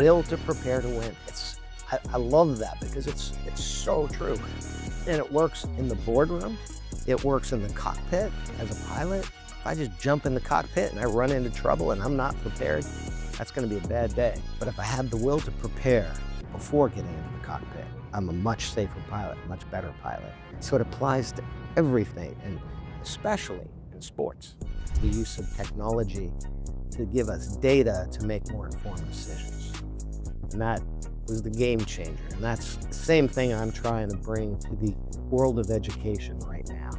Will to prepare to win. I love that because it's so true. And it works in the boardroom. It works in the cockpit as a pilot. If I just jump in the cockpit and I run into trouble and I'm not prepared, that's going to be a bad day. But if I have the will to prepare before getting into the cockpit, I'm a much safer pilot, a much better pilot. So it applies to everything, and especially in sports. The use of technology to give us data to make more informed decisions. And that was the game changer. And that's the same thing I'm trying to bring to the world of education right now.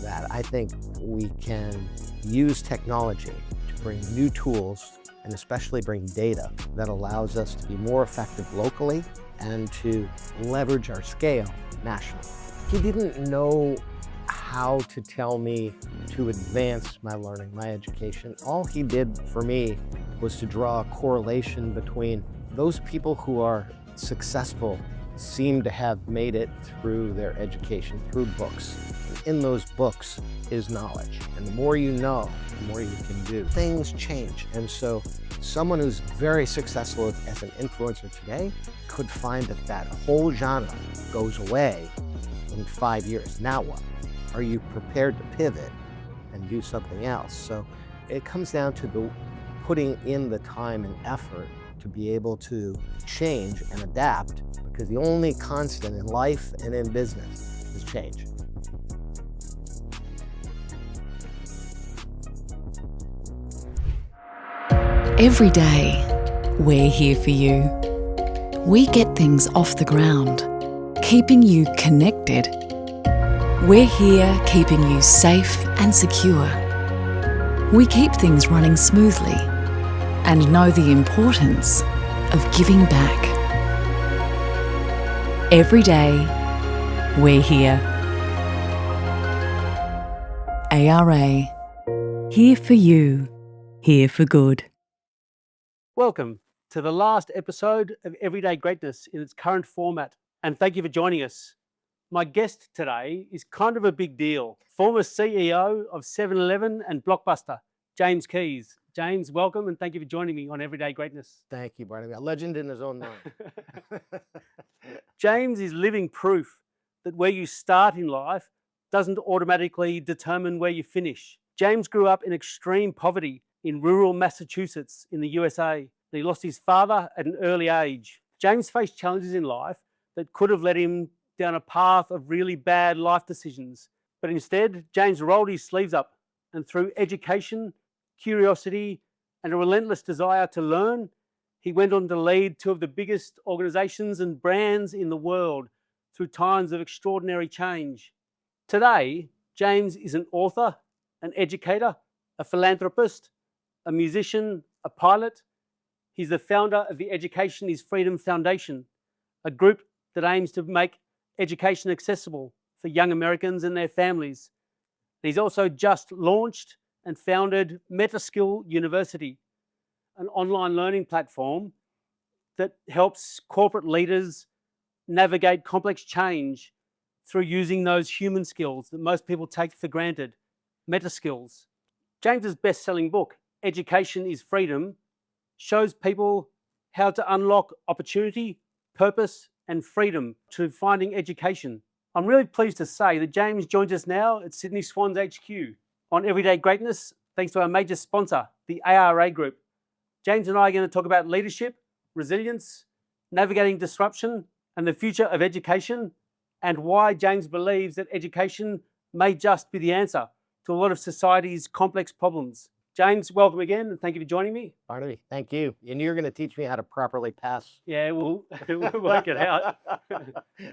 That I think we can use technology to bring new tools and especially bring data that allows us to be more effective locally and to leverage our scale nationally. He didn't know how to tell me to advance my learning, my education. All he did for me was to draw a correlation between those people who are successful seem to have made it through their education, through books. In those books is knowledge. And the more you know, the more you can do. Things change. And so someone who's very successful as an influencer today could find that that whole genre goes away in 5 years. Now what? Are you prepared to pivot and do something else? So it comes down to the putting in the time and effort to be able to change and adapt, because the only constant in life and in business is change. Every day, we're here for you. We get things off the ground, keeping you connected. We're here keeping you safe and secure. We keep things running smoothly and know the importance of giving back. Every day, we're here. ARA, here for you, here for good. Welcome to the last episode of Everyday Greatness in its current format, and thank you for joining us. My guest today is kind of a big deal. Former CEO of 7-Eleven and Blockbuster, James Keys. James, welcome, and thank you for joining me on Everyday Greatness. Thank you, Barnaby. A legend in his own mind. James is living proof that where you start in life doesn't automatically determine where you finish. James grew up in extreme poverty in rural Massachusetts in the USA. He lost his father at an early age. James faced challenges in life that could have led him down a path of really bad life decisions. But instead, James rolled his sleeves up, and through education, curiosity, and a relentless desire to learn, he went on to lead two of the biggest organizations and brands in the world through times of extraordinary change. Today, James is an author, an educator, a philanthropist, a musician, a pilot. He's the founder of the Education is Freedom Foundation, a group that aims to make education accessible for young Americans and their families. He's also just launched and founded Metaskill University, an online learning platform that helps corporate leaders navigate complex change through using those human skills that most people take for granted, metaskills. James's best-selling book, Education is Freedom, shows people how to unlock opportunity, purpose, and freedom to finding education. I'm really pleased to say that James joins us now at Sydney Swans HQ on Everyday Greatness, thanks to our major sponsor, the ARA Group. James and I are going to talk about leadership, resilience, navigating disruption, and the future of education, and why James believes that education may just be the answer to a lot of society's complex problems. James, welcome again, and thank you for joining me. Barnaby, thank you. And you're going to teach me how to properly pass. Yeah, we'll work it out.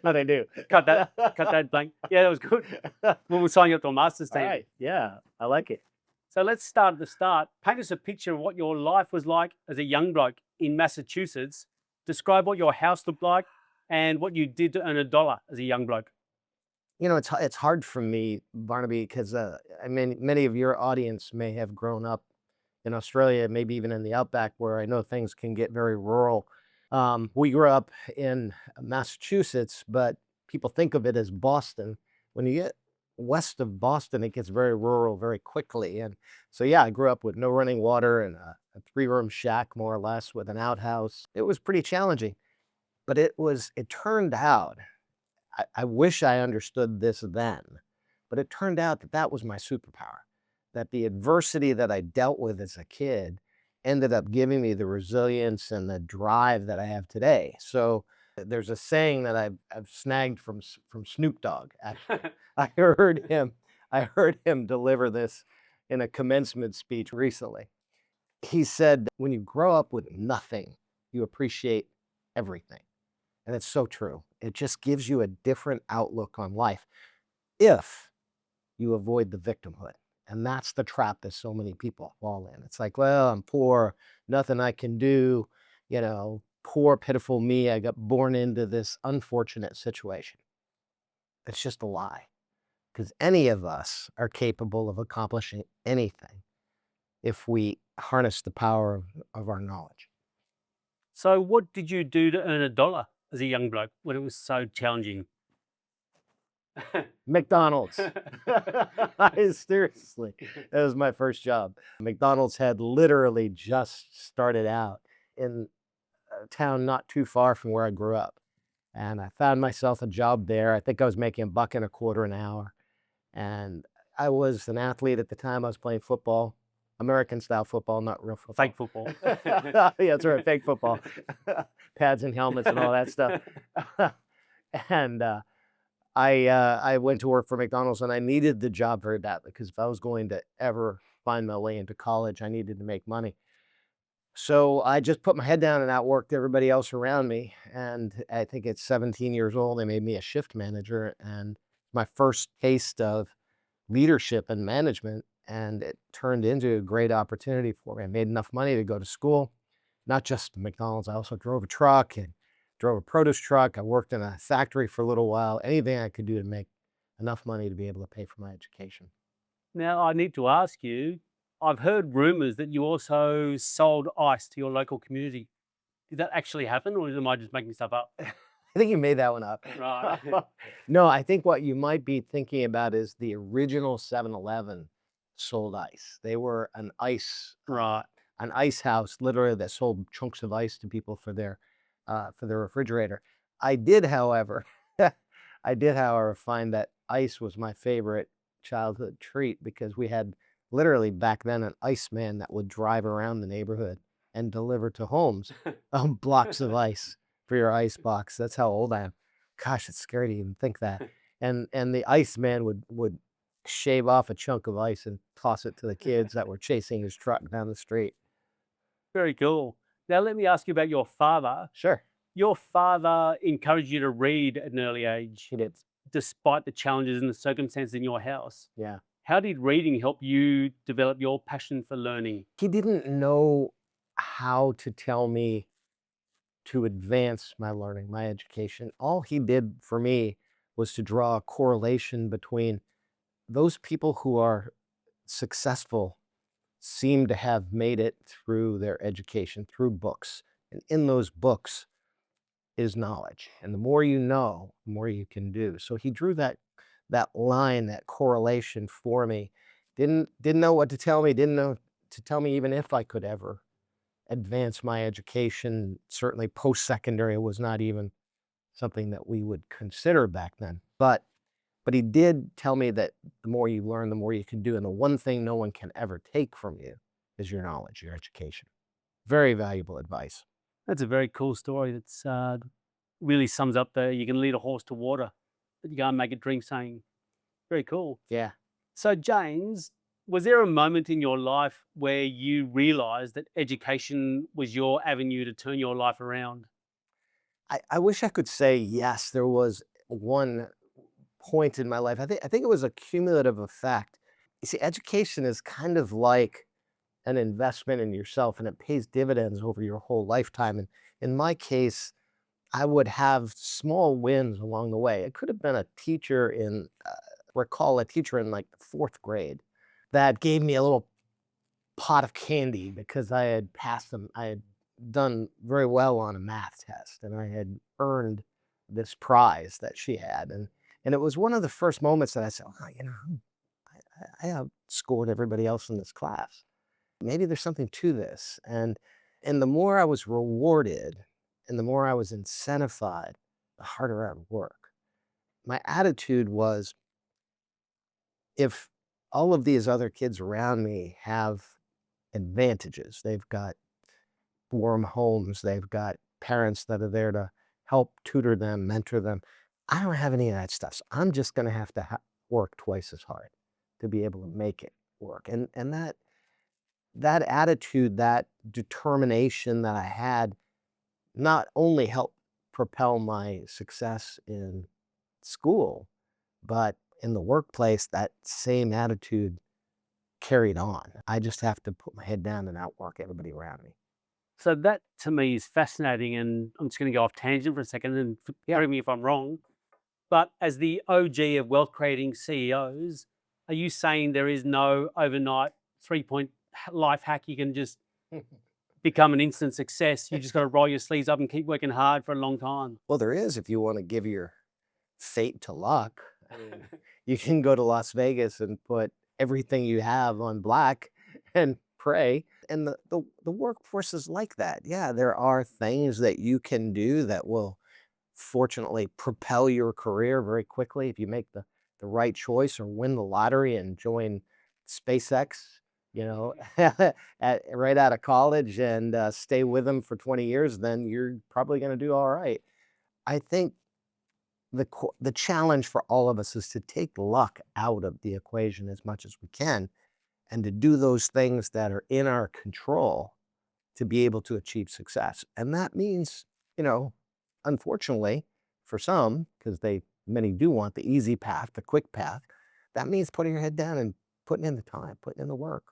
No, they do. Cut that blank. Yeah, that was good. We'll sign you up to a master's team. All right. Yeah, I like it. So let's start at the start. Paint us a picture of what your life was like as a young bloke in Massachusetts. Describe what your house looked like and what you did to earn $1 as a young bloke. You know, it's hard for me, Barnaby, because I mean, many of your audience may have grown up in Australia, maybe even in the outback, where I know things can get very rural. We grew up in Massachusetts, but people think of it as Boston. When you get west of Boston, it gets very rural very quickly. And so, yeah, I grew up with no running water and a 3-room shack, more or less, with an outhouse. It was pretty challenging, but it turned out, I wish I understood this then, but it turned out that that was my superpower, that the adversity that I dealt with as a kid ended up giving me the resilience and the drive that I have today. So there's a saying that I've snagged from Snoop Dogg. Actually, I heard him deliver this in a commencement speech recently. He said, "When you grow up with nothing, you appreciate everything." And it's so true. It just gives you a different outlook on life if you avoid the victimhood. And that's the trap that so many people fall in. It's like, well, I'm poor, nothing I can do, poor, pitiful me. I got born into this unfortunate situation. It's just a lie, because any of us are capable of accomplishing anything if we harness the power of our knowledge. So, what did you do to earn $1 as a young bloke when it was so challenging? McDonald's. Seriously, that was my first job. McDonald's had literally just started out in a town not too far from where I grew up. And I found myself a job there. I think I was making $1.25 an hour. And I was an athlete at the time. I was playing football, American style football, not real football. Fake football. Yeah, that's right, fake football. Pads and helmets and all that stuff. And I went to work for McDonald's, and I needed the job very badly, because if I was going to ever find my way into college, I needed to make money. So I just put my head down and outworked everybody else around me. And I think at 17 years old, they made me a shift manager, and my first taste of leadership and management. And it turned into a great opportunity for me. I made enough money to go to school, not just McDonald's. I also drove a truck and drove a produce truck. I worked in a factory for a little while, anything I could do to make enough money to be able to pay for my education. Now, I need to ask you, I've heard rumors that you also sold ice to your local community. Did that actually happen, or am I just making stuff up? I think you made that one up. Right. No, I think what you might be thinking about is the original 7-Eleven sold ice. They were an ice house, literally, that sold chunks of ice to people for their refrigerator. I did, however, find that ice was my favorite childhood treat, because we had literally back then an iceman that would drive around the neighborhood and deliver to homes blocks of ice for your ice box. That's how old I am. Gosh, it's scary to even think that. And the iceman would shave off a chunk of ice and toss it to the kids that were chasing his truck down the street. Very cool. Now, let me ask you about your father. Sure. Your father encouraged you to read at an early age, He did. despite the challenges and the circumstances in your house. Yeah. How did reading help you develop your passion for learning? He didn't know how to tell me to advance my learning, my education. All he did for me was to draw a correlation between those people who are successful seem to have made it through their education, through books. And in those books is knowledge. And the more you know, the more you can do. So he drew that line, that correlation for me. Didn't know what to tell me, didn't know to tell me even if I could ever advance my education. Certainly post-secondary was not even something that we would consider back then. But he did tell me that the more you learn, the more you can do. And the one thing no one can ever take from you is your knowledge, your education. Very valuable advice. That's a very cool story. That's really sums up the "you can lead a horse to water, but you can't make it drink" saying. Very cool. Yeah. So, James, was there a moment in your life where you realized that education was your avenue to turn your life around? I wish I could say yes, there was one point in my life. I think it was a cumulative effect. You see, education is kind of like an investment in yourself, and it pays dividends over your whole lifetime. And in my case, I would have small wins along the way. It could have been a teacher recall a teacher in like the 4th grade that gave me a little pot of candy because I had passed them. I had done very well on a math test, and I had earned this prize that she had. And And it was one of the first moments that I said, oh, you know, I outscored everybody else in this class. Maybe there's something to this. And the more I was rewarded and the more I was incentivized, the harder I would work. My attitude was, if all of these other kids around me have advantages, they've got warm homes, they've got parents that are there to help tutor them, mentor them. I don't have any of that stuff. So I'm just going to have to work twice as hard to be able to make it work. And that attitude, that determination that I had not only helped propel my success in school, but in the workplace, that same attitude carried on. I just have to put my head down and outwork everybody around me. So that to me is fascinating, and I'm just going to go off tangent for a second and Yeah. correct me if I'm wrong. But as the OG of wealth creating CEOs, are you saying there is no overnight 3-point life hack you can just become an instant success? You just got to roll your sleeves up and keep working hard for a long time. Well, there is, if you want to give your fate to luck. I mean, you can go to Las Vegas and put everything you have on black and pray. And the workforce is like that. Yeah, there are things that you can do that will fortunately propel your career very quickly if you make the right choice or win the lottery and join SpaceX, you know, right out of college and stay with them for 20 years, then you're probably going to do all right. I think the challenge for all of us is to take luck out of the equation as much as we can and to do those things that are in our control to be able to achieve success. And that means, you know, unfortunately for some, because many do want the easy path, the quick path, that means putting your head down and putting in the time, putting in the work.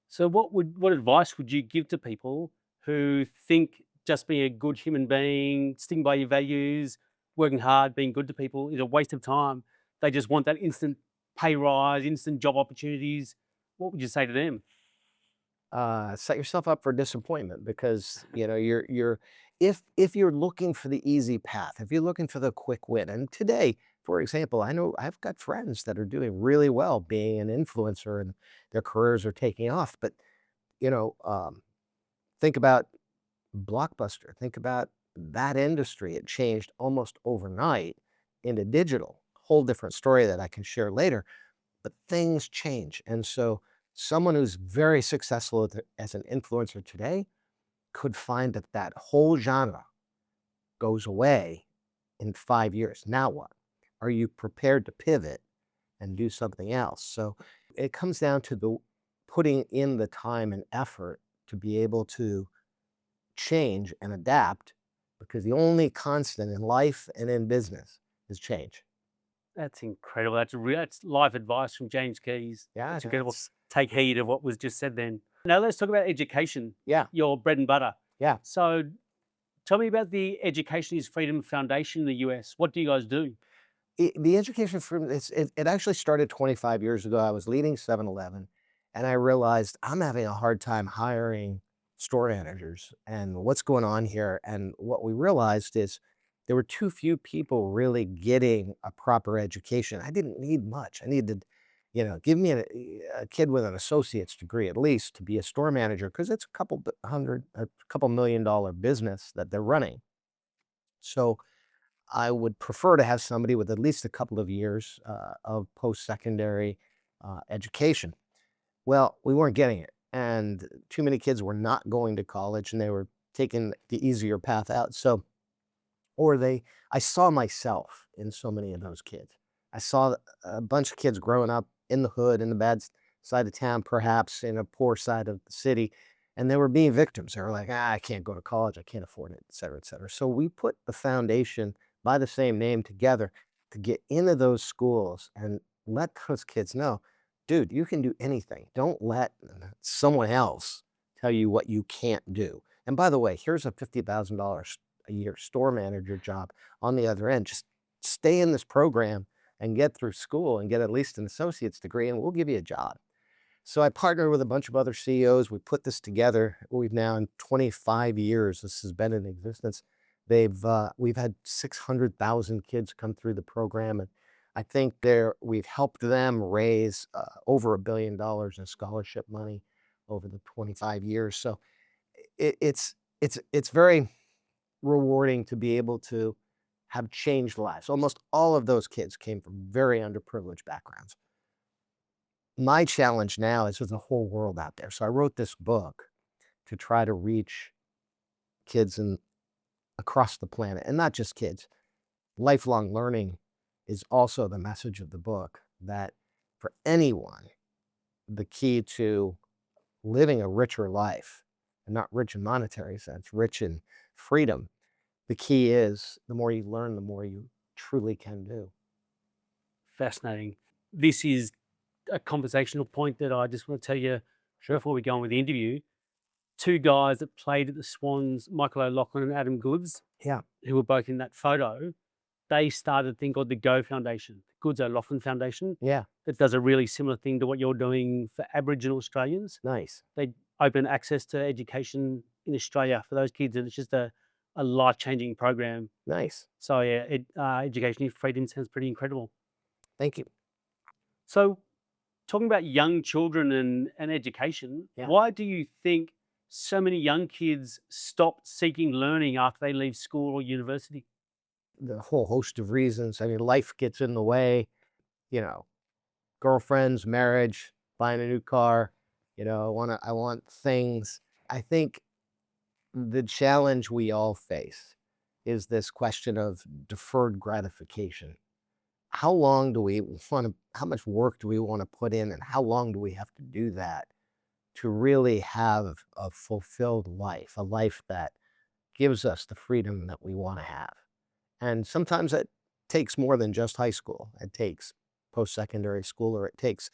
So what advice would you give to people who think just being a good human being, sticking by your values, working hard, being good to people is a waste of time? They just want that instant pay rise, instant job opportunities. What would you say to them? Set yourself up for disappointment because you know if you're looking for the easy path, if you're looking for the quick win, and today, for example, I know I've got friends that are doing really well being an influencer and their careers are taking off. But you know, think about Blockbuster. Think about that industry. It changed almost overnight into digital. Whole different story that I can share later. But things change, and so someone who's very successful as an influencer today could find that that whole genre goes away in 5 years. Now what? Are you prepared to pivot and do something else? So it comes down to the putting in the time and effort to be able to change and adapt, because the only constant in life and in business is change. That's incredible. That's life advice from James Keys. Yeah, That's incredible. Take heed of what was just said then. Now let's talk about education, yeah, your bread and butter. yeah. So tell me about the Education is Freedom Foundation in the US. What do you guys do? The education from it actually started 25 years ago. I was leading 7-Eleven, and I realized I'm having a hard time hiring store managers. And what's going on here? And what we realized is there were too few people really getting a proper education. I didn't need much. I needed, you know, give me a kid with an associate's degree at least to be a store manager, because it's a couple $1 million business that they're running. So I would prefer to have somebody with at least a couple of years of post-secondary education. Well, we weren't getting it, and too many kids were not going to college, and they were taking the easier path out. So, I saw myself in so many of those kids. I saw a bunch of kids growing up in the hood, in the bad side of town, perhaps in a poor side of the city, and they were being victims. They were like, I can't go to college, I can't afford it, et cetera, et cetera. So we put the foundation by the same name together to get into those schools and let those kids know, dude, you can do anything. Don't let someone else tell you what you can't do. And by the way, here's a $50,000 a year store manager job on the other end. Just stay in this program and get through school and get at least an associate's degree, and we'll give you a job. So I partnered with a bunch of other CEOs. We put this together. We've now, in 25 years, this has been in existence. We've had 600,000 kids come through the program, and I think we've helped them raise over $1 billion in scholarship money over the 25 years. So it's very rewarding to be able to have changed lives. Almost all of those kids came from very underprivileged backgrounds. My challenge now is there's a whole world out there. So I wrote this book to try to reach kids across the planet, and not just kids. Lifelong learning is also the message of the book, that for anyone, the key to living a richer life, and not rich in monetary sense, rich in freedom, the key is the more you learn, the more you truly can do. Fascinating. This is a conversational point that I just want to tell you before we go on with the interview. Two guys that played at the Swans, Michael O'Loughlin and Adam Goods, Yeah. who were both in that photo, they started a thing called the Go Foundation, the Goods O'Loughlin Foundation, Yeah. that does a really similar thing to what you're doing for Aboriginal Australians. Nice. They open access to education in Australia for those kids, and it's just a life-changing program. Nice. So yeah, education in freedom sounds pretty incredible. Thank you. So talking about young children and education, Yeah. why do you think so many young kids stop seeking learning after they leave school or university? The whole host of reasons. I mean, life gets in the way, you know, girlfriends, marriage, buying a new car, I want things. I think the challenge we all face is this question of deferred gratification. How long do we how much work do we want to put in, and how long do we have to do that to really have a fulfilled life, a life that gives us the freedom that we want to have? And sometimes it takes more than just high school. It takes post-secondary school, or it takes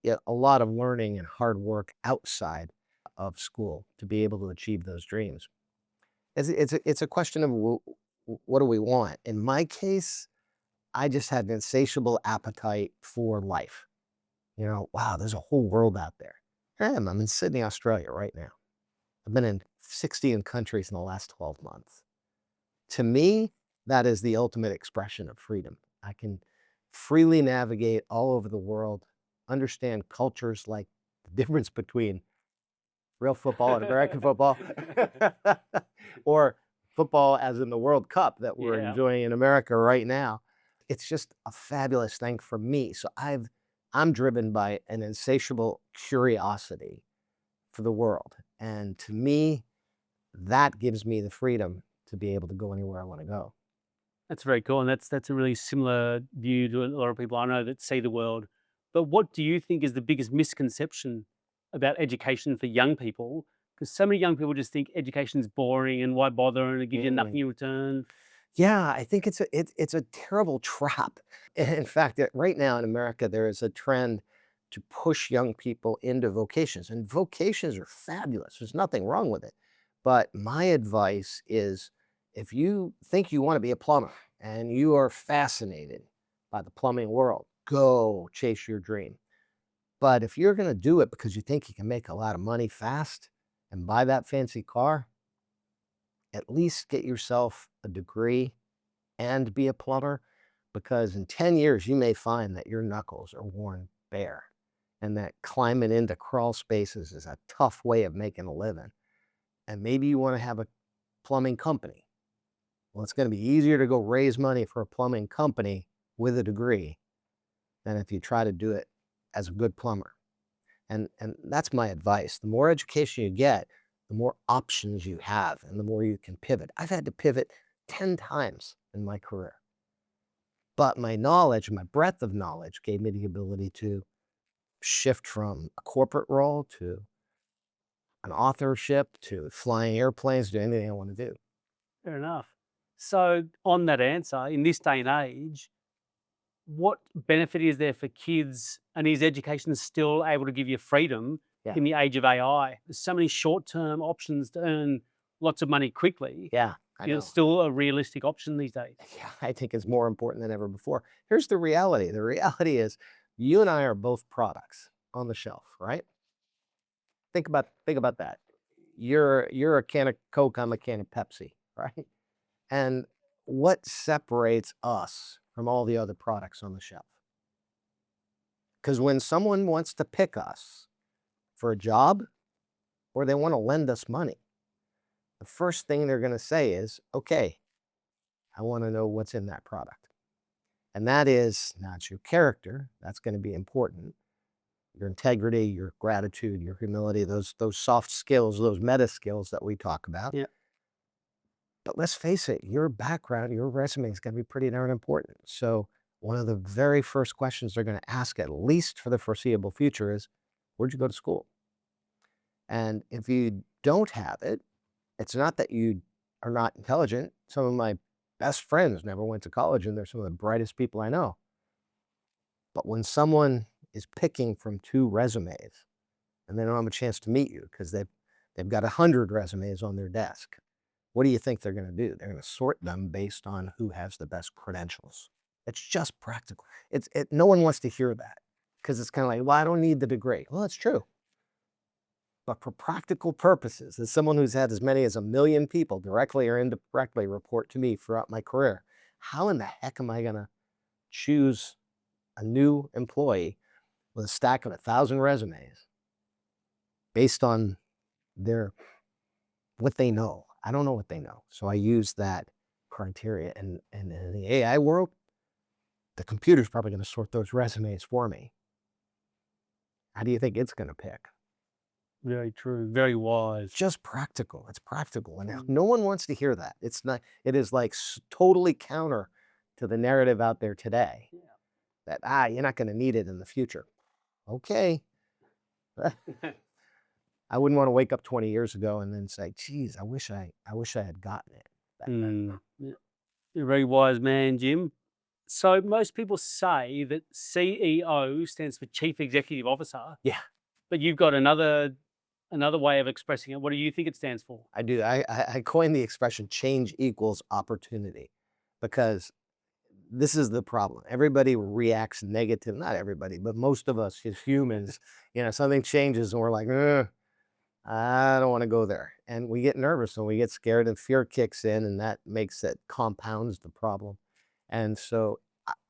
a lot of learning and hard work outside of school to be able to achieve those dreams. It's a question of what do we want? In my case, I just had an insatiable appetite for life. Wow, there's a whole world out there. Here I am. I'm in Sydney, Australia right now. I've been in 16 countries in the last 12 months. To me, that is the ultimate expression of freedom. I can freely navigate all over the world, understand cultures, like the difference between real football and American football, or football as in the World Cup that we're Yeah. enjoying in America right now. It's just a fabulous thing for me. So I'm driven by an insatiable curiosity for the world. And to me, that gives me the freedom to be able to go anywhere I want to go. That's very cool, and that's a really similar view to a lot of people I know that see the world. But what do you think is the biggest misconception about education for young people? Because so many young people just think education's boring and why bother, and it gives you nothing in return. Yeah, I think it's a terrible trap. In fact, right now in America, there is a trend to push young people into vocations, and vocations are fabulous. There's nothing wrong with it. But my advice is, if you think you want to be a plumber and you are fascinated by the plumbing world, go chase your dream. But if you're going to do it because you think you can make a lot of money fast and buy that fancy car, at least get yourself a degree and be a plumber, because in 10 years, you may find that your knuckles are worn bare and that climbing into crawl spaces is a tough way of making a living. And maybe you want to have a plumbing company. Well, it's going to be easier to go raise money for a plumbing company with a degree than if you try to do it as a good plumber. And that's my advice. The more education you get, the more options you have and the more you can pivot. I've had to pivot 10 times in my career. But my knowledge, my breadth of knowledge gave me the ability to shift from a corporate role to an authorship to flying airplanes, to anything I want to do. Fair enough. So on that answer, in this day and age, what benefit is there for kids, and is education still able to give you freedom Yeah. in the age of AI? There's so many short-term options to earn lots of money quickly. Yeah, I know. It's still a realistic option these days. Yeah, I think it's more important than ever before. Here's the reality. The reality is you and I are both products on the shelf, right? Think about that. You're a can of Coke, I'm a can of Pepsi, right? And what separates us from all the other products on the shelf. Because when someone wants to pick us for a job or they want to lend us money, the first thing they're going to say is, okay, I want to know what's in that product. And that is not your character. That's going to be important. Your integrity, your gratitude, your humility, those soft skills, those meta skills that we talk about. Yeah. But let's face it, your background, your resume is going to be pretty darn important. So one of the very first questions they're going to ask, at least for the foreseeable future, is, where'd you go to school? And if you don't have it, it's not that you are not intelligent. Some of my best friends never went to college, and they're some of the brightest people I know. But when someone is picking from 2 resumes and they don't have a chance to meet you because they've got 100 resumes on their desk, what do you think they're going to do? They're going to sort them based on who has the best credentials. It's just practical. No one wants to hear that because it's kind of like, well, I don't need the degree. Well, that's true. But for practical purposes, as someone who's had as many as 1 million people directly or indirectly report to me throughout my career, how in the heck am I going to choose a new employee with a stack of 1,000 resumes based on what they know? I don't know what they know. So I use that criteria. And in the AI world, the computer's probably going to sort those resumes for me. How do you think it's going to pick? Very true. Very wise. Just practical. It's practical. And no one wants to hear that. It's not, it is like totally counter to the narrative out there today that, you're not going to need it in the future. Okay. I wouldn't want to wake up 20 years ago and then say, geez, I wish I had gotten it back then. You're a very wise man, Jim. So most people say that CEO stands for Chief Executive Officer. Yeah. But you've got another way of expressing it. What do you think it stands for? I do. I coined the expression change equals opportunity, because this is the problem. Everybody reacts negative. Not everybody, but most of us as humans, something changes and we're like, I don't want to go there. And we get nervous and we get scared and fear kicks in, and that compounds the problem. And so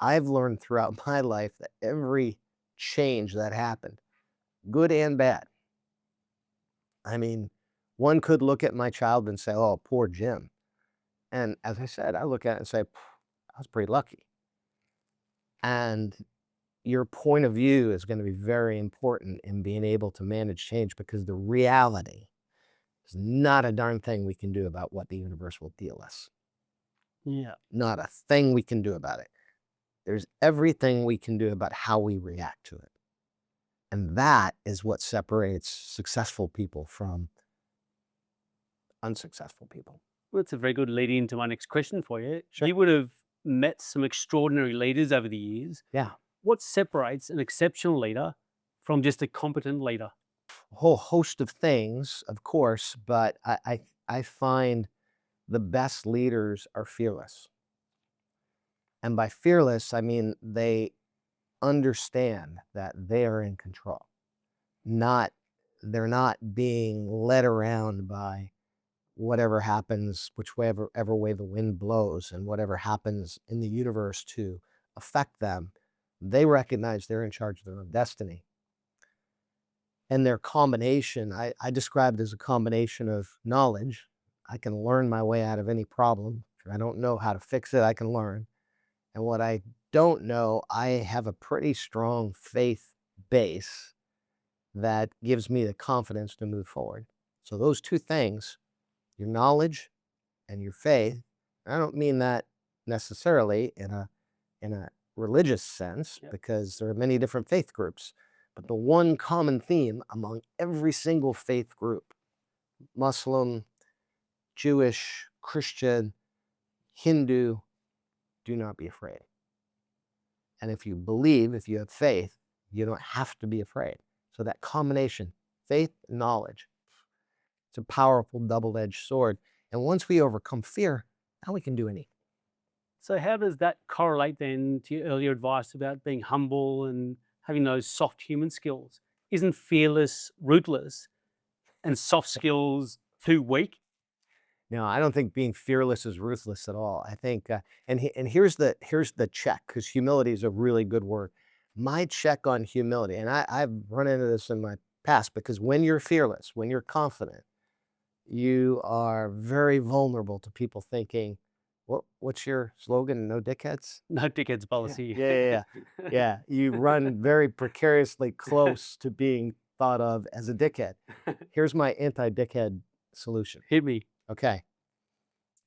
I've learned throughout my life that every change that happened, good and bad. I mean, one could look at my child and say, oh, poor Jim. And as I said, I look at it and say, I was pretty lucky. And your point of view is going to be very important in being able to manage change, because the reality is not a darn thing we can do about what the universe will deal us. Yeah. Not a thing we can do about it. There's everything we can do about how we react to it. And that is what separates successful people from unsuccessful people. Well, that's a very good lead into my next question for you. Sure. You would have met some extraordinary leaders over the years. Yeah. What separates an exceptional leader from just a competent leader? A whole host of things, of course, but I find the best leaders are fearless. And by fearless, I mean they understand that they are in control. They're not being led around by whatever happens, whichever way the wind blows, and whatever happens in the universe to affect them. They recognize they're in charge of their own destiny. And their combination, I describe it as a combination of knowledge. I can learn my way out of any problem. If I don't know how to fix it, I can learn. And what I don't know, I have a pretty strong faith base that gives me the confidence to move forward. So those two things, your knowledge and your faith, I don't mean that necessarily in a religious sense, because there are many different faith groups. But the one common theme among every single faith group, Muslim, Jewish, Christian, Hindu, do not be afraid. And if you believe, if you have faith, you don't have to be afraid. So that combination, faith and knowledge, it's a powerful double-edged sword. And once we overcome fear, now we can do anything. So how does that correlate then to your earlier advice about being humble and having those soft human skills? Isn't fearless rootless and soft skills too weak? No, I don't think being fearless is ruthless at all. I think, and here's the check, because humility is a really good word. My check on humility, and I've run into this in my past, because when you're fearless, when you're confident, you are very vulnerable to people thinking, what's your slogan? No dickheads? No dickheads policy. Yeah. You run very precariously close to being thought of as a dickhead. Here's my anti-dickhead solution. Hit me. Okay.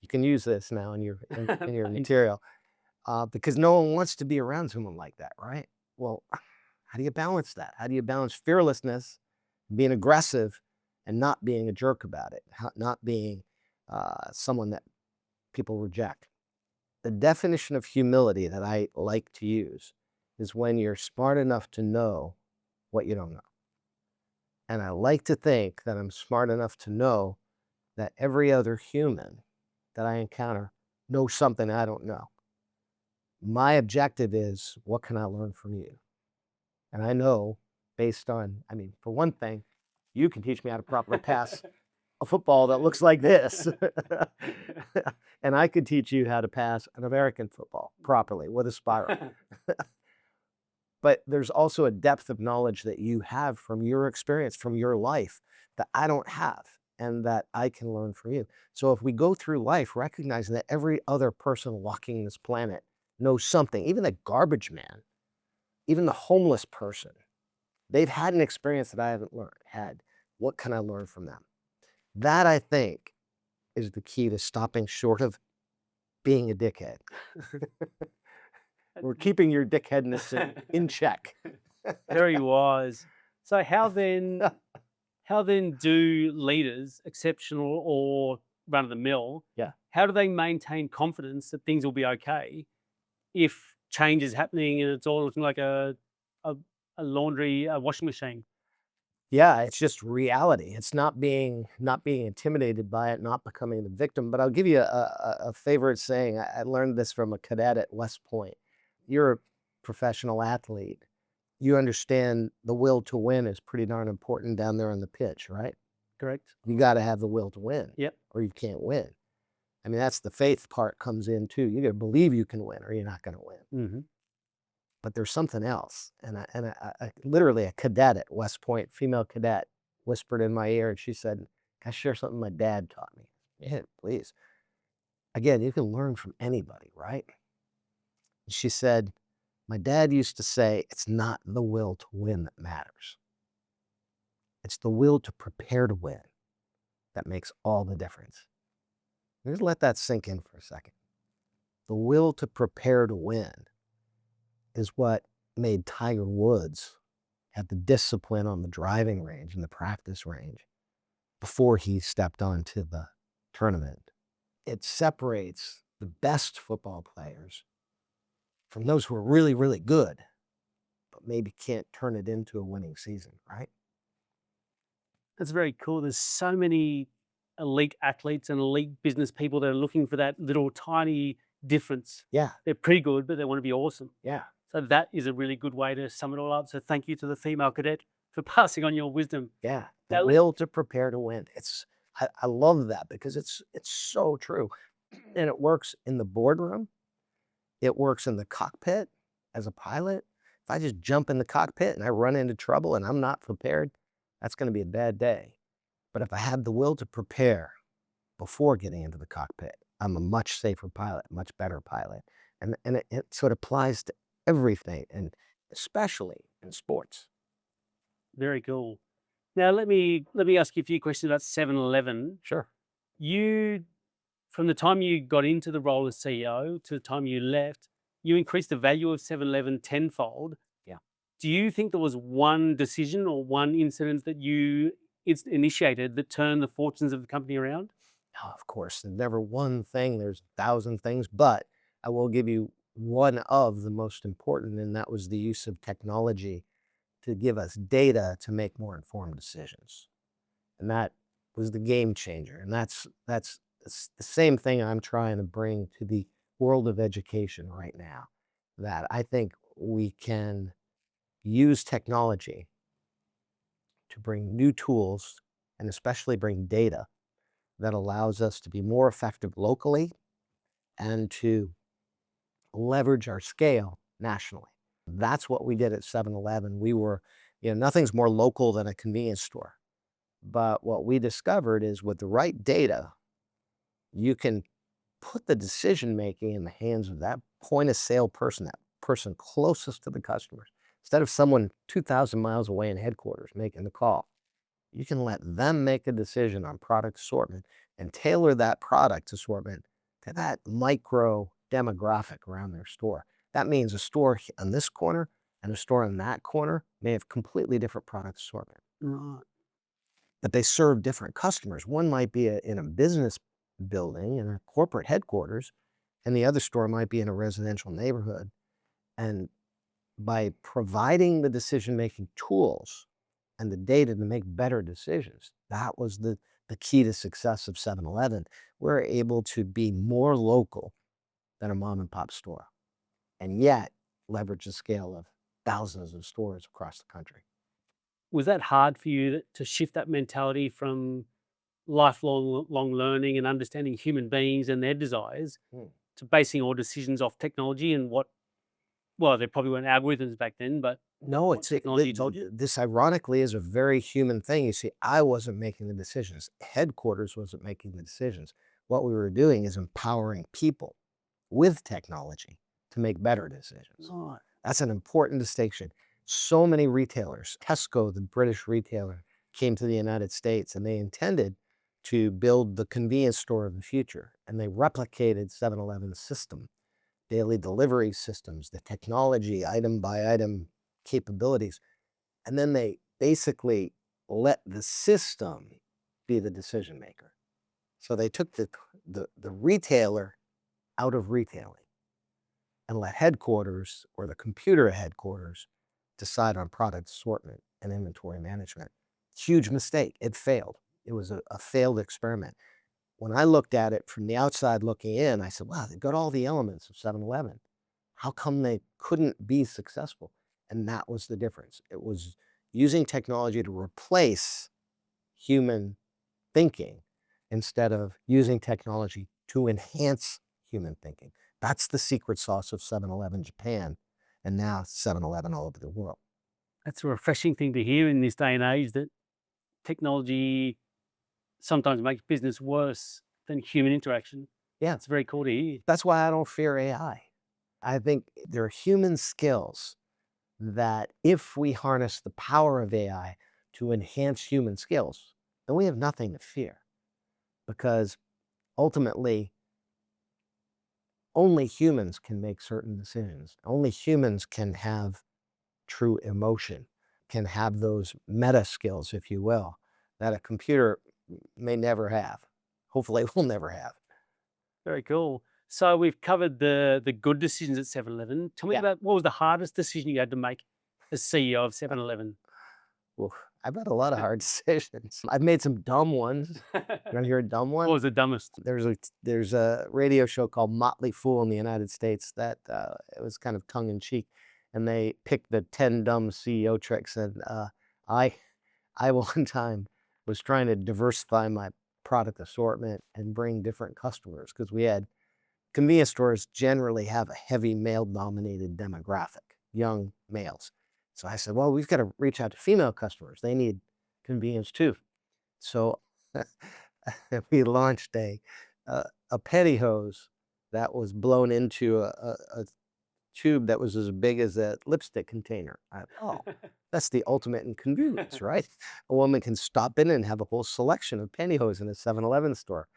You can use this now in your material, because no one wants to be around someone like that, right? Well, how do you balance that? How do you balance fearlessness, being aggressive, and not being a jerk about it, not being someone that people reject? The definition of humility that I like to use is when you're smart enough to know what you don't know. And I like to think that I'm smart enough to know that every other human that I encounter knows something I don't know. My objective is, what can I learn from you? And I know, based on, I mean, for one thing, you can teach me how to properly pass a football that looks like this. And I could teach you how to pass an American football properly with a spiral. But there's also a depth of knowledge that you have from your experience, from your life, that I don't have, and that I can learn from you. So if we go through life recognizing that every other person walking this planet knows something, even the garbage man, even the homeless person, they've had an experience that I haven't had. What can I learn from them? That, I think, is the key to stopping short of being a dickhead. We're keeping your dickheadness in check. Very wise. So how then do leaders, exceptional or run of the mill, Yeah. how do they maintain confidence that things will be okay if change is happening and it's all looking like a washing machine? Yeah, it's just reality. It's not being intimidated by it, not becoming the victim. But I'll give you a favorite saying. I learned this from a cadet at West Point. You're a professional athlete. You understand the will to win is pretty darn important down there on the pitch, right? Correct. You got to have the will to win. Yep. Or you can't win. I mean, that's the faith part comes in too. You got to believe you can win, or you're not going to win. Mm-hmm. But there's something else. And literally a cadet at West Point, female cadet, whispered in my ear, and she said, "Can I share something my dad taught me?" Yeah, please. Again, you can learn from anybody, right? And she said, "My dad used to say, it's not the will to win that matters. It's the will to prepare to win that makes all the difference." Just let that sink in for a second. The will to prepare to win is what made Tiger Woods have the discipline on the driving range and the practice range before he stepped onto the tournament. It separates the best football players from those who are really, really good, but maybe can't turn it into a winning season, right? That's very cool. There's so many elite athletes and elite business people that are looking for that little tiny difference. Yeah, They're pretty good, but they want to be awesome. yeah. So that is a really good way to sum it all up. So thank you to the female cadet for passing on your wisdom. Yeah, Now the will to prepare to win. I love that, because it's so true. And it works in the boardroom. It works in the cockpit as a pilot. If I just jump in the cockpit and I run into trouble and I'm not prepared, that's going to be a bad day. But if I have the will to prepare before getting into the cockpit, I'm a much safer pilot, much better pilot. And it sort of applies to everything, and especially in sports. Very cool. Now let me ask you a few questions about 7-Eleven. Sure. You, from the time you got into the role as CEO to the time you left, you increased the value of 7-Eleven tenfold. Yeah. Do you think there was one decision or one incident that you initiated that turned the fortunes of the company around? Oh, of course, there's never one thing, there's 1,000 things, but I will give you one of the most important, and that was the use of technology to give us data to make more informed decisions. And that was the game changer. And that's the same thing I'm trying to bring to the world of education right now, that I think we can use technology to bring new tools, and especially bring data that allows us to be more effective locally and to leverage our scale nationally. That's what we did at 7-Eleven. We were, nothing's more local than a convenience store. But what we discovered is with the right data, you can put the decision making in the hands of that point of sale person, that person closest to the customers. Instead of someone 2,000 miles away in headquarters making the call, you can let them make a decision on product assortment and tailor that product assortment to that micro demographic around their store. That means a store on this corner and a store on that corner may have completely different product assortment, Right. but they serve different customers. One might be in a business building in a corporate headquarters, and the other store might be in a residential neighborhood. And by providing the decision-making tools and the data to make better decisions, that was the key to success of 7-Eleven. We're able to be more local than a mom and pop store, and yet leverage the scale of thousands of stores across the country. Was that hard for you to shift that mentality from lifelong learning and understanding human beings and their desires Mm. to basing all decisions off technology and what, well, there probably weren't algorithms back then, but No, what it's technology told you? this ironically is a very human thing. You see, I wasn't making the decisions. Headquarters wasn't making the decisions. What we were doing is empowering people with technology to make better decisions. Right. That's an important distinction. So many retailers, Tesco, the British retailer, came to the United States and they intended to build the convenience store of the future. And they replicated 7-Eleven's system, daily delivery systems, the technology, item by item capabilities. And then they basically let the system be the decision maker. So they took the retailer out of retailing and let headquarters or the computer headquarters decide on product assortment and inventory management. Huge mistake. It failed. It was a failed experiment. When I looked at it from the outside looking in, I said, wow, they've got all the elements of 7-Eleven. How come they couldn't be successful? And that was the difference. It was using technology to replace human thinking instead of using technology to enhance human thinking. That's the secret sauce of 7-Eleven Japan, and now 7-Eleven all over the world. That's a refreshing thing to hear in this day and age, that technology sometimes makes business worse than human interaction. Yeah, It's very cool to hear. that's why I don't fear AI. I think there are human skills that if we harness the power of AI to enhance human skills, then we have nothing to fear, because ultimately only humans can make certain decisions. Only humans can have true emotion, can have those meta skills, if you will, that a computer may never have. Hopefully will never have. Very cool. So we've covered the good decisions at 7-Eleven. Tell me Yeah. about, what was the hardest decision you had to make as CEO of 7-Eleven? Oof, I've had a lot of hard decisions. I've made some dumb ones. You want to hear a dumb one? What was the dumbest? There's a radio show called Motley Fool in the United States that it was kind of tongue in cheek, and they picked the 10 dumb CEO tricks. And I one time was trying to diversify my product assortment and bring different customers, because we had convenience stores generally have a heavy male-dominated demographic, young males. So I said, well, we've got to reach out to female customers. They need convenience too. So we launched a pantyhose that was blown into a tube that was as big as a lipstick container. Oh, that's the ultimate inconvenience, right? A woman can stop in and have a whole selection of pantyhose in a 7-Eleven store.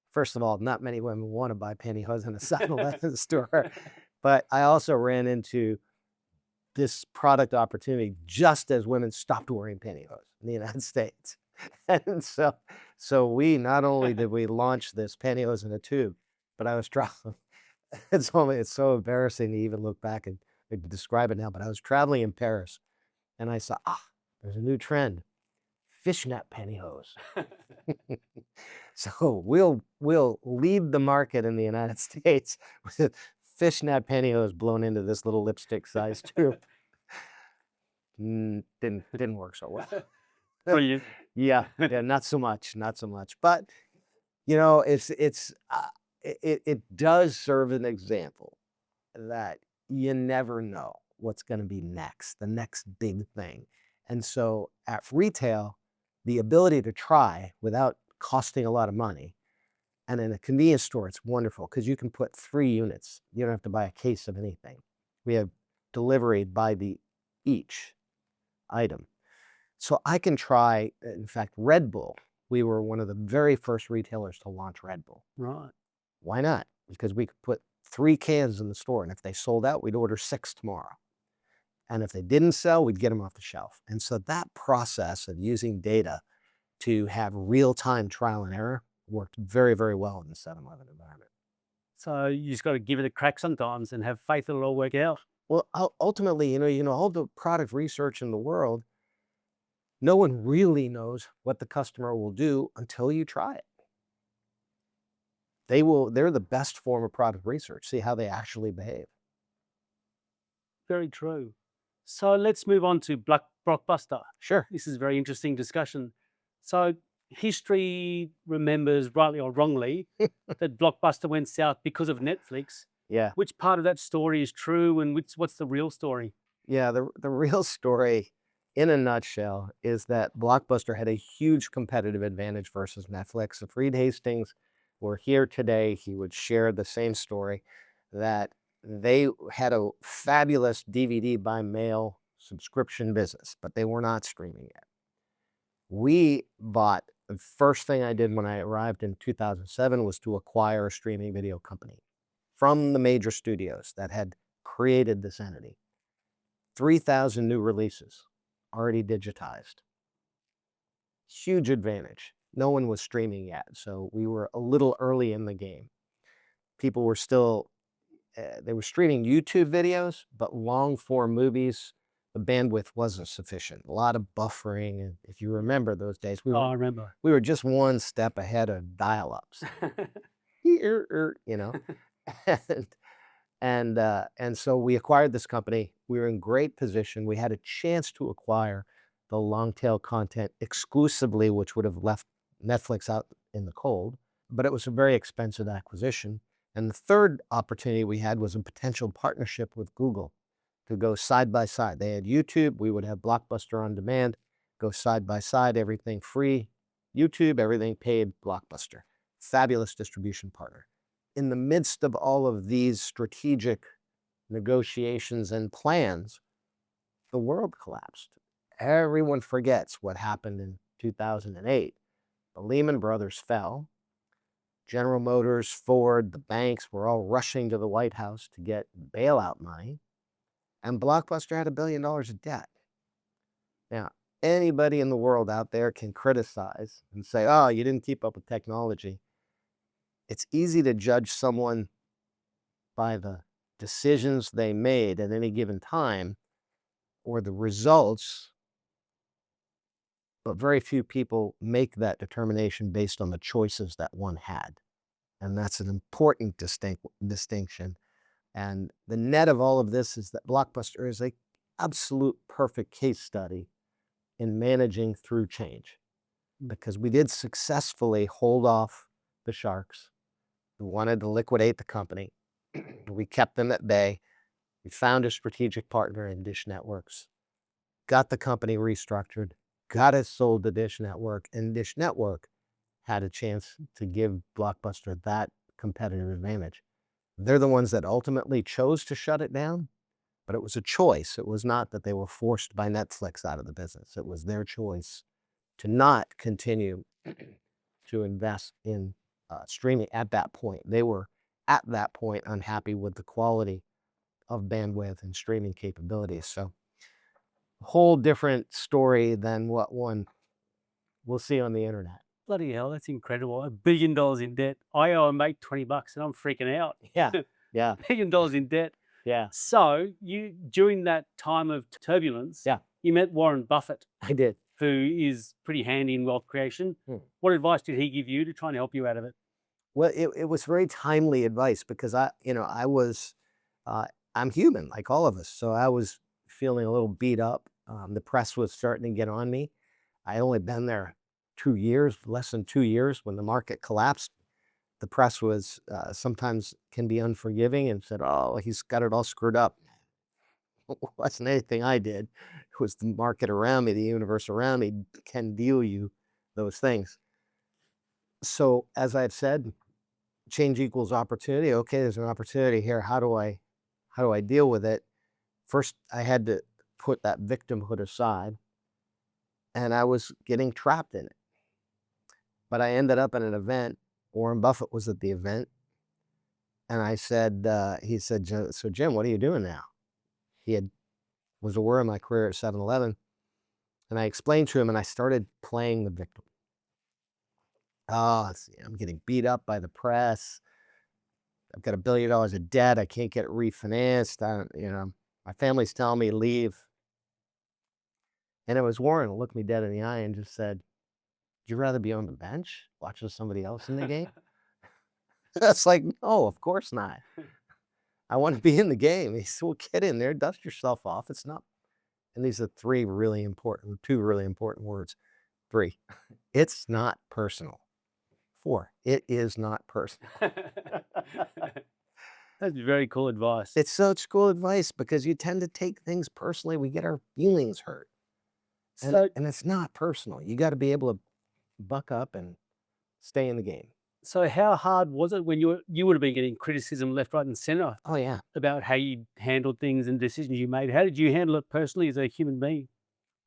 First of all, not many women want to buy pantyhose in a 7-Eleven store. But I also ran into this product opportunity just as women stopped wearing pantyhose in the United States. And so we not only did we launch this pantyhose in a tube, but I was traveling. It's so embarrassing to even look back and describe it now, but I was traveling in Paris and I saw, there's a new trend, fishnet pantyhose. So we'll lead the market in the United States with fishnet pantyhose blown into this little lipstick size tube. Didn't work so well. Brilliant. Yeah, not so much. But You know, it does serve an example that you never know what's going to be next, the next big thing. And so at retail, the ability to try without costing a lot of money, and in a convenience store, it's wonderful because you can put 3 units. You don't have to buy a case of anything. We have delivery by the each item. So I can try, in fact, Red Bull. We were one of the very first retailers to launch Red Bull. Right. Why not? Because we could put 3 cans in the store, and if they sold out, we'd order 6 tomorrow. And if they didn't sell, we'd get them off the shelf. And so that process of using data to have real-time trial and error worked very, very well in the 7-Eleven environment. So you just got to give it a crack sometimes and have faith it'll all work out. Well, ultimately, all the product research in the world, no one really knows what the customer will do until you try it. They're the best form of product research, see how they actually behave. Very true. So let's move on to Blockbuster. Sure. This is a very interesting discussion. So history remembers, rightly or wrongly, that Blockbuster went south because of Netflix. Yeah. Which part of that story is true, and what's the real story? Yeah, the real story, in a nutshell, is that Blockbuster had a huge competitive advantage versus Netflix. If Reed Hastings were here today, he would share the same story, that they had a fabulous DVD by mail subscription business, but they were not streaming yet. The first thing I did when I arrived in 2007 was to acquire a streaming video company from the major studios that had created this entity. 3,000 new releases already digitized. Huge advantage. No one was streaming yet, so we were a little early in the game. People were still, they were streaming YouTube videos, but long form movies, the bandwidth wasn't sufficient. A lot of buffering, and if you remember those days, I remember. we were just one step ahead of dial-ups. And so we acquired this company. We were in great position. We had a chance to acquire the long tail content exclusively, which would have left Netflix out in the cold, but it was a very expensive acquisition. And the third opportunity we had was a potential partnership with Google to go side by side. They had YouTube, we would have Blockbuster on demand, go side by side, everything free YouTube, everything paid Blockbuster. Fabulous distribution partner. In the midst of all of these strategic negotiations and plans, the world collapsed. Everyone forgets what happened in 2008. The Lehman Brothers fell. General Motors, Ford, the banks were all rushing to the White House to get bailout money. And Blockbuster had $1 billion of debt. Now, anybody in the world out there can criticize and say, oh, you didn't keep up with technology. It's easy to judge someone by the decisions they made at any given time or the results, but very few people make that determination based on the choices that one had. And that's an important distinction. And the net of all of this is that Blockbuster is an absolute perfect case study in managing through change, because we did successfully hold off the sharks who wanted to liquidate the company. We kept them at bay. We found a strategic partner in Dish Networks, got the company restructured, got it sold to Dish Network, and Dish Network had a chance to give Blockbuster that competitive advantage. They're the ones that ultimately chose to shut it down, but it was a choice. It was not that they were forced by Netflix out of the business. It was their choice to not continue to invest in streaming at that point. They were at that point unhappy with the quality of bandwidth and streaming capabilities. So a whole different story than what one will see on the internet. Bloody hell, that's incredible. $1 billion in debt. I owe a mate $20 and I'm freaking out. Yeah, yeah, $1 billion in debt. yeah. So you, during that time of turbulence, Yeah. you met Warren Buffett, I did. who is pretty handy in wealth creation. What advice did he give you to try and help you out of it? Well, it was very timely advice because I'm human like all of us. So I was feeling a little beat up. The press was starting to get on me. I only been there 2 years, less than 2 years, when the market collapsed, the press was sometimes can be unforgiving and said, "Oh, he's got it all screwed up." It wasn't anything I did. It was the market around me, the universe around me can deal you those things. So as I've said, change equals opportunity. Okay, there's an opportunity here. How do I deal with it? First, I had to put that victimhood aside, and I was getting trapped in it. But I ended up at an event. Warren Buffett was at the event, and I said, he said, So Jim, what are you doing now?" He was aware of my career at 7-Eleven, and I explained to him, and I started playing the victim. Oh, I'm getting beat up by the press. I've got $1 billion of debt. I can't get it refinanced. My family's telling me leave. And it was Warren who looked me dead in the eye and just said, "Would you rather be on the bench watching somebody else in the game?" That's like, no, of course not. I want to be in the game. He said, "Well, get in there, dust yourself off. It's not." And these are two really important words. 3, it's not personal. 4, it is not personal. That's very cool advice. It's such cool advice because you tend to take things personally. We get our feelings hurt. So, And it's not personal. You got to be able to buck up and stay in the game. so how hard was it when you would have been getting criticism left, right, and center Oh, yeah. about how you handled things and decisions you made? How did you handle it personally as a human being?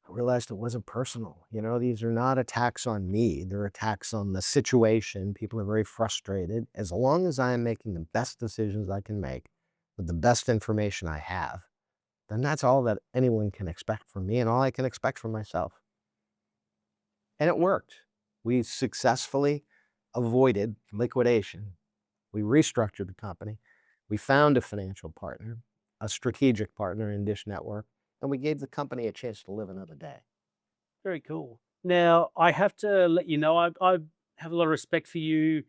I realized it wasn't personal. These are not attacks on me. They're attacks on the situation. People are very frustrated. As long as I am making the best decisions I can make with the best information I have, then that's all that anyone can expect from me and all I can expect from myself. And it worked. We successfully avoided liquidation. We restructured the company. We found a financial partner, a strategic partner in Dish Network, and we gave the company a chance to live another day. Very cool. Now, I have to let you know, I have a lot of respect for you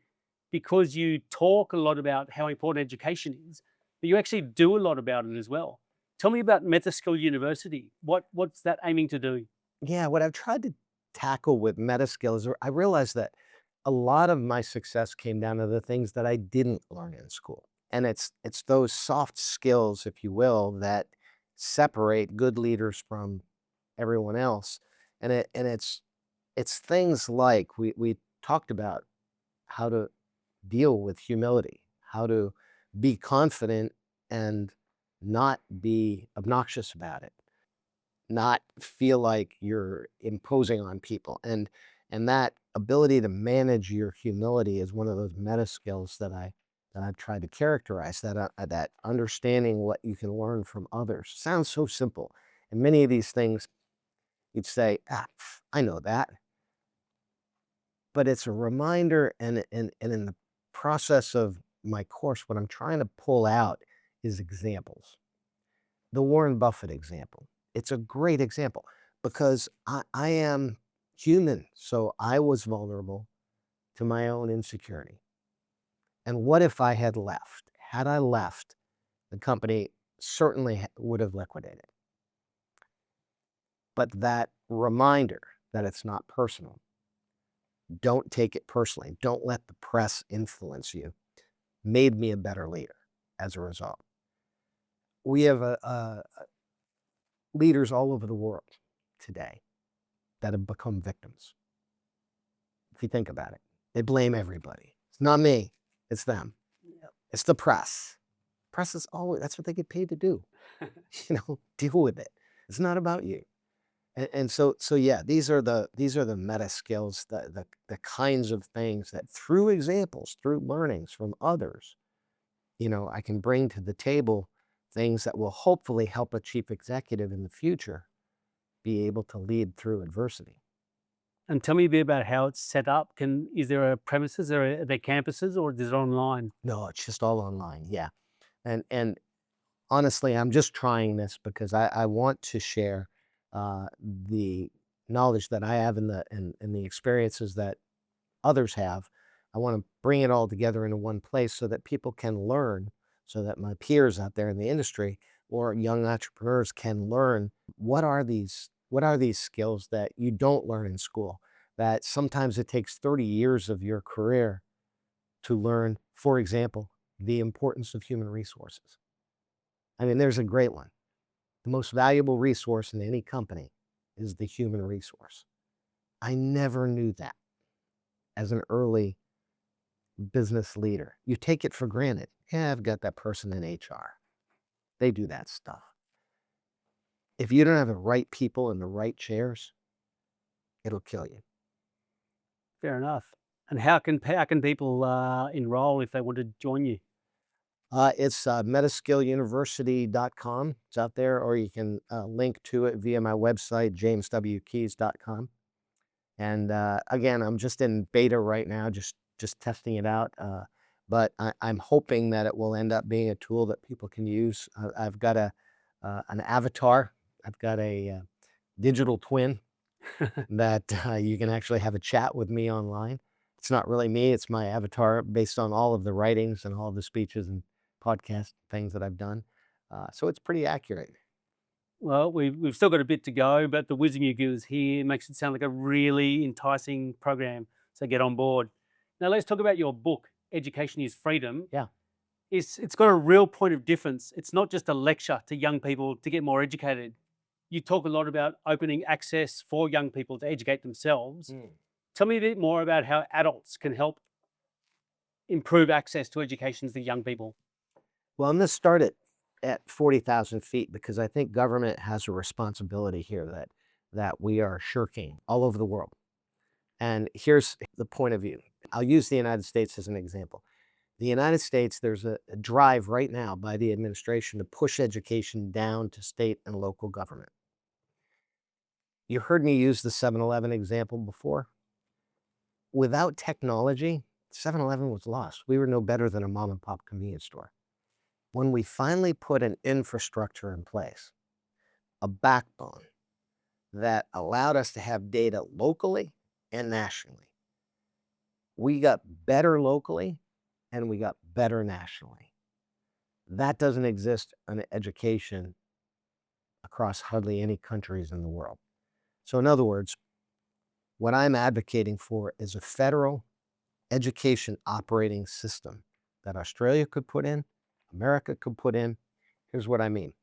because you talk a lot about how important education is, but you actually do a lot about it as well. Tell me about Metaskill University. What's that aiming to do? Yeah, what I've tried to tackle with Metaskill is I realized that a lot of my success came down to the things that I didn't learn in school. And it's those soft skills, if you will, that separate good leaders from everyone else. And it's things like we talked about how to deal with humility, how to be confident and not be obnoxious about it, not feel like you're imposing on people. And that ability to manage your humility is one of those meta skills that I've tried to characterize, that understanding what you can learn from others. Sounds so simple. And many of these things you'd say, I know that. But it's a reminder, and in the process of my course, what I'm trying to pull out is examples. The Warren Buffett example. It's a great example because I am human. So I was vulnerable to my own insecurity. And what if I had left? Had I left, the company certainly would have liquidated. But that reminder that it's not personal, don't take it personally, don't let the press influence you, made me a better leader as a result. We have leaders all over the world today that have become victims. If you think about it, they blame everybody. It's not me, it's them. Yep. It's the press. Press is always, that's what they get paid to do. Deal with it. It's not about you. And so yeah, these are the meta skills, the kinds of things that through examples, through learnings from others, I can bring to the table things that will hopefully help a chief executive in the future be able to lead through adversity. And tell me a bit about how it's set up. Is there a premises, or are there campuses, or is it online? No, it's just all online. Yeah. And honestly, I'm just trying this because I want to share the knowledge that I have and the experiences that others have. I want to bring it all together into one place so that people can learn, so that my peers out there in the industry or young entrepreneurs can learn what are these skills that you don't learn in school. that sometimes it takes 30 years of your career to learn, for example, the importance of human resources. I mean, there's a great one. The most valuable resource in any company is the human resource. I never knew that as an early business leader. You take it for granted. Yeah, I've got that person in HR. They do that stuff. If you don't have the right people in the right chairs, it'll kill you. Fair enough. And how can people enroll if they want to join you? It's metaskilluniversity.com. It's out there, or you can link to it via my website, jameswkeys.com. And again, I'm just in beta right now, just testing it out. But I'm hoping that it will end up being a tool that people can use. I've got an avatar. I've got a digital twin that you can actually have a chat with me online. It's not really me, it's my avatar based on all of the writings and all of the speeches and podcast things that I've done. So it's pretty accurate. Well, we've still got a bit to go, but the wisdom you give us here makes it sound like a really enticing program. So get on board. Now let's talk about your book, Education is Freedom. Yeah. It's got a real point of difference. It's not just a lecture to young people to get more educated. You talk a lot about opening access for young people to educate themselves. Tell me a bit more about how adults can help improve access to education to young people. Well, I'm going to start it at 40,000 feet because I think government has a responsibility here that we are shirking all over the world. And here's the point of view. I'll use the United States as an example. The United States, there's a drive right now by the administration to push education down to state and local government. You heard me use the 7-Eleven example before. Without technology, 7-Eleven was lost. We were no better than a mom and pop convenience store. When we finally put an infrastructure in place, a backbone that allowed us to have data locally and nationally, we got better locally and we got better nationally. That doesn't exist in education across hardly any countries in the world. So in other words, what I'm advocating for is a federal education operating system that Australia could put in, America could put in. Here's what I mean.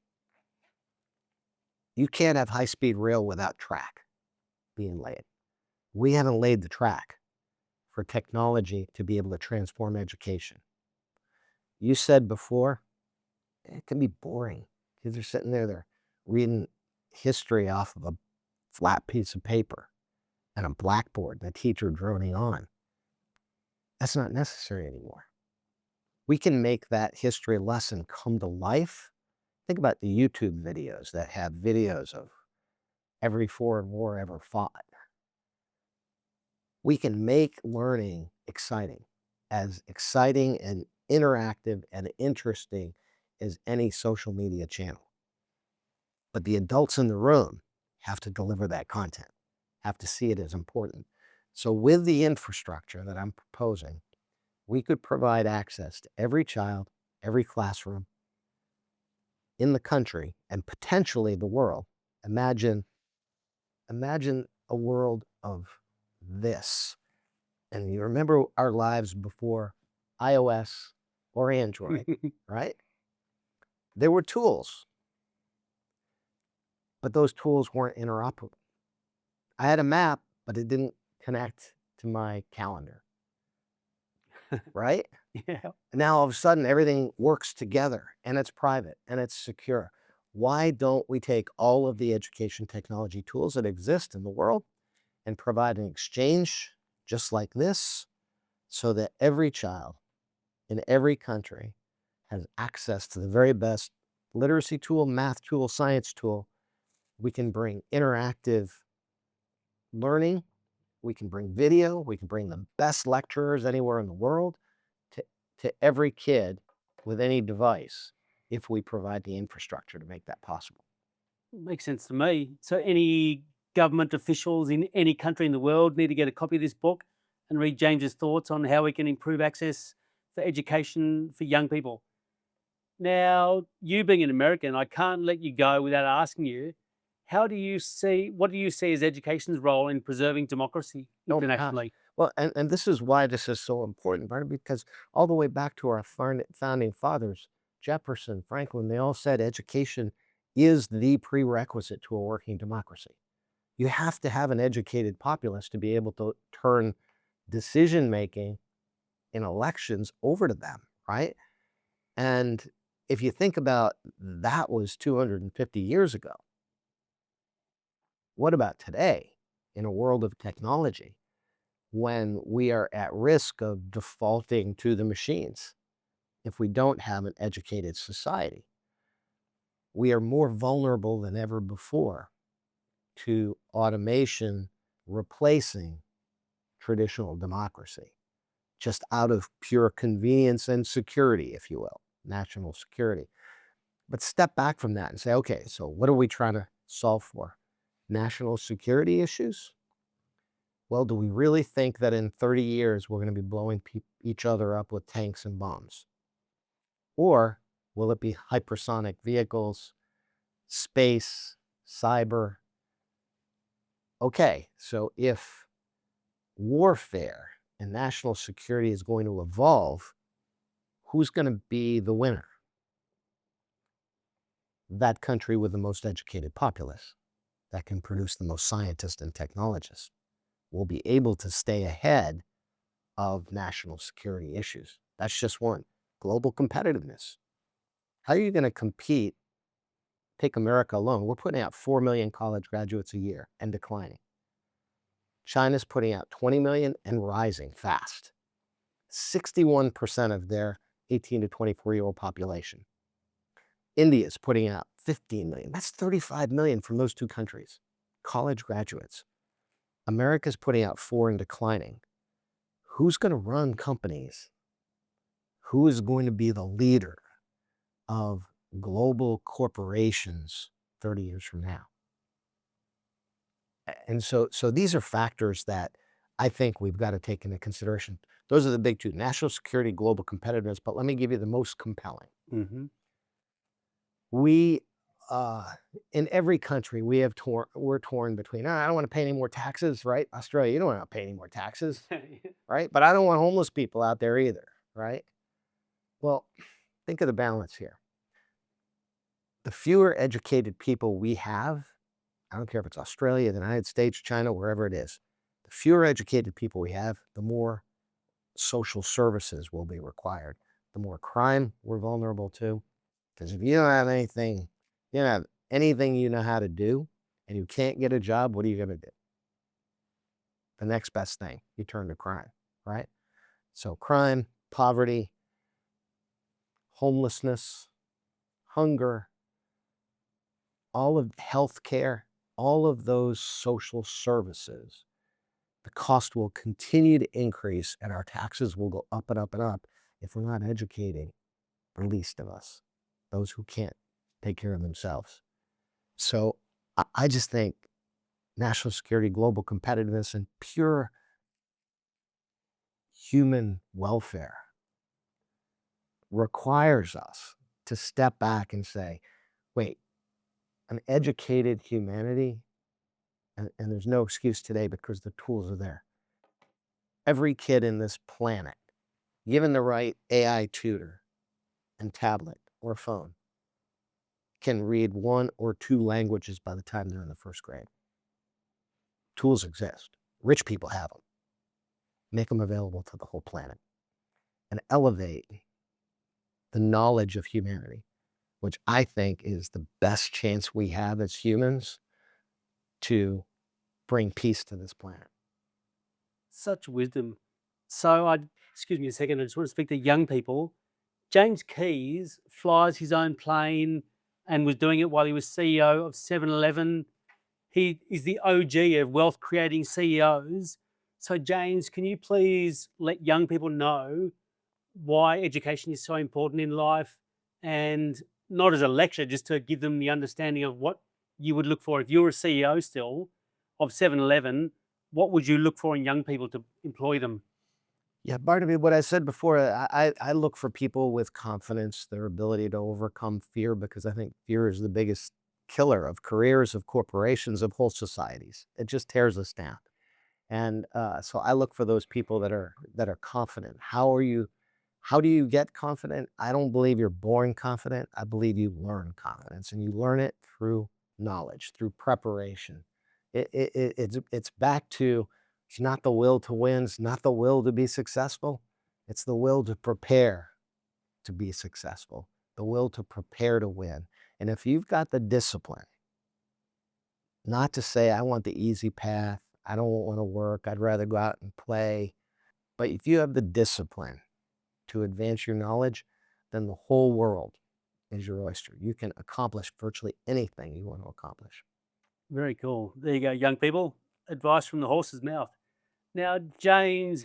You can't have high-speed rail without track being laid. We haven't laid the track for technology to be able to transform education. You said before, it can be boring. Kids are sitting there, they're reading history off of a flat piece of paper and a blackboard and a teacher droning on. That's not necessary anymore. We can make that history lesson come to life. Think about the YouTube videos that have videos of every foreign war ever fought. We can make learning exciting and interactive and interesting as any social media channel. But the adults in the room have to deliver that content, have to see it as important. So with the infrastructure that I'm proposing, we could provide access to every child, every classroom in the country, and potentially the world. Imagine a world of this. And you remember our lives before iOS or Android, right? There were tools, but those tools weren't interoperable. I had a map, but it didn't connect to my calendar, right? Yeah. Now all of a sudden everything works together and it's private and it's secure. Why don't we take all of the education technology tools that exist in the world and provide an exchange just like this so that every child in every country has access to the very best literacy tool, math tool, science tool. We can bring interactive learning. We can bring video. We can bring the best lecturers anywhere in the world to every kid with any device if we provide the infrastructure to make that possible. Makes sense to me. So any government officials in any country in the world need to get a copy of this book and read James's thoughts on how we can improve access for education for young people. Now, you being an American, I can't let you go without asking you, What do you see as education's role in preserving democracy Oh my gosh. internationally? Well, and this is why this is so important, Barnaby, because all the way back to our founding fathers, Jefferson, Franklin, they all said education is the prerequisite to a working democracy. You have to have an educated populace to be able to turn decision making in elections over to them, right? And if you think about that was 250 years ago, what about today in a world of technology when we are at risk of defaulting to the machines if we don't have an educated society? We are more vulnerable than ever before to automation replacing traditional democracy, just out of pure convenience and security, if you will, national security. But step back from that and say, okay, so what are we trying to solve for? National security issues? Well, do we really think that in 30 years we're going to be blowing each other up with tanks and bombs? Or will it be hypersonic vehicles, space, cyber? Okay, so if warfare and national security is going to evolve, who's going to be the winner? That country with the most educated populace that can produce the most scientists and technologists will be able to stay ahead of national security issues. That's just one. Global competitiveness. How are you going to compete? Take America alone. We're putting out 4 million college graduates a year and declining. China's putting out 20 million and rising fast. 61% of their 18 to 24-year-old population. India's putting out 15 million. That's 35 million from those two countries. College graduates. America's putting out 4 and declining. Who's going to run companies? Who is going to be the leader of global corporations 30 years from now? And so these are factors that I think we've got to take into consideration. Those are the big two: national security, global competitiveness. But let me give you the most compelling. Hmm. We, in every country, we're torn between, I don't want to pay any more taxes, right? Australia, you don't want to pay any more taxes, right? But I don't want homeless people out there either, right? Well, think of the balance here. The fewer educated people we have, I don't care if it's Australia, the United States, China, wherever it is, the fewer educated people we have, the more social services will be required, the more crime we're vulnerable to. Because if you don't have anything, you don't have anything you know how to do, and you can't get a job, what are you going to do? The next best thing, you turn to crime, right? So crime, poverty, homelessness, hunger, all of healthcare, all of those social services, the cost will continue to increase and our taxes will go up and up and up if we're not educating the least of us, those who can't take care of themselves. So I just think national security, global competitiveness, and pure human welfare requires us to step back and say, wait, an educated humanity, and there's no excuse today because the tools are there. Every kid in this planet, given the right AI tutor and tablet or phone, can read 1 or 2 languages by the time they're in the 1st grade. Tools exist. Rich people have them. Make them available to the whole planet and elevate the knowledge of humanity, which I think is the best chance we have as humans to bring peace to this planet. Such wisdom. So excuse me a second, I just want to speak to young people. James Keyes flies his own plane and was doing it while he was CEO of 7-Eleven. He is the OG of wealth creating CEOs. So James, can you please let young people know why education is so important in life, and not as a lecture, just to give them the understanding of what you would look for if you were a CEO still of 7-Eleven, what would you look for in young people to employ them? Yeah, Barnaby, what I said before, I look for people with confidence, their ability to overcome fear, because I think fear is the biggest killer of careers, of corporations, of whole societies. It just tears us down. And so I look for those people that are confident. How do you get confident? I don't believe you're born confident. I believe you learn confidence, and you learn it through knowledge, through preparation. It's back to, it's not the will to win, it's not the will to be successful. It's the will to prepare to be successful, the will to prepare to win. And if you've got the discipline, not to say, I want the easy path, I don't want to work, I'd rather go out and play. But if you have the discipline to advance your knowledge, then the whole world is your oyster. You can accomplish virtually anything you want to accomplish. Very cool. There you go, young people. Advice from the horse's mouth. Now, James,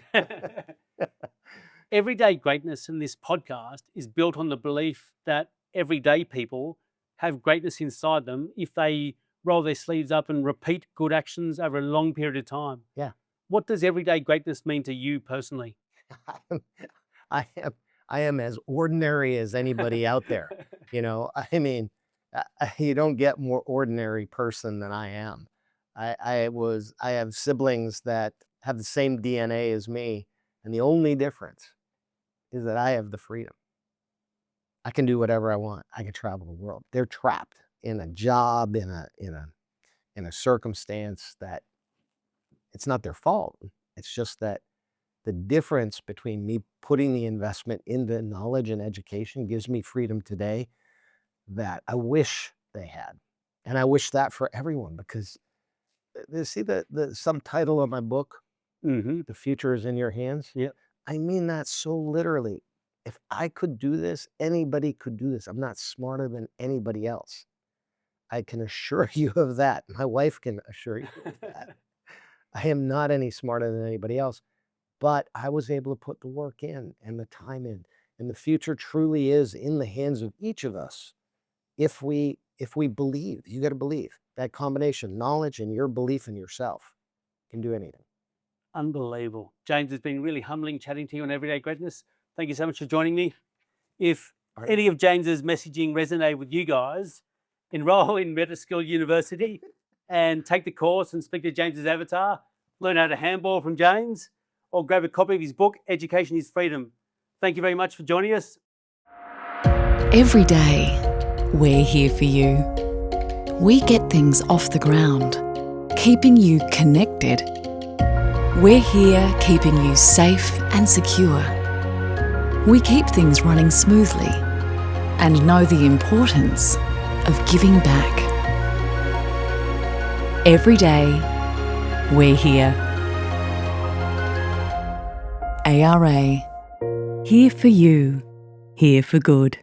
everyday greatness in this podcast is built on the belief that everyday people have greatness inside them if they roll their sleeves up and repeat good actions over a long period of time. Yeah. What does everyday greatness mean to you personally? I am as ordinary as anybody out there. You know, I mean, you don't get more ordinary person than I am. I have siblings that have the same DNA as me, and the only difference is that I have the freedom. I can do whatever I want. I can travel the world. They're trapped in a job, in a circumstance that it's not their fault. It's just that the difference between me putting the investment into knowledge and education gives me freedom today that I wish they had. And I wish that for everyone, because you see the subtitle of my book, Mm-hmm. The Future is in Your Hands? Yep. I mean that so literally. If I could do this, anybody could do this. I'm not smarter than anybody else. I can assure you of that. My wife can assure you of that. I am not any smarter than anybody else, but I was able to put the work in and the time in. And the future truly is in the hands of each of us. If we believe, you got to believe. That combination, knowledge and your belief in yourself, can do anything. Unbelievable. James, it's been really humbling chatting to you on Everyday Greatness. Thank you so much for joining me. If any of James's messaging resonate with you guys, enroll in Metaskill University and take the course and speak to James's avatar, learn how to handball from James, or grab a copy of his book, Education is Freedom. Thank you very much for joining us. Every day, we're here for you. We get things off the ground, keeping you connected. We're here keeping you safe and secure. We keep things running smoothly and know the importance of giving back. Every day, we're here. ARA, here for you, here for good.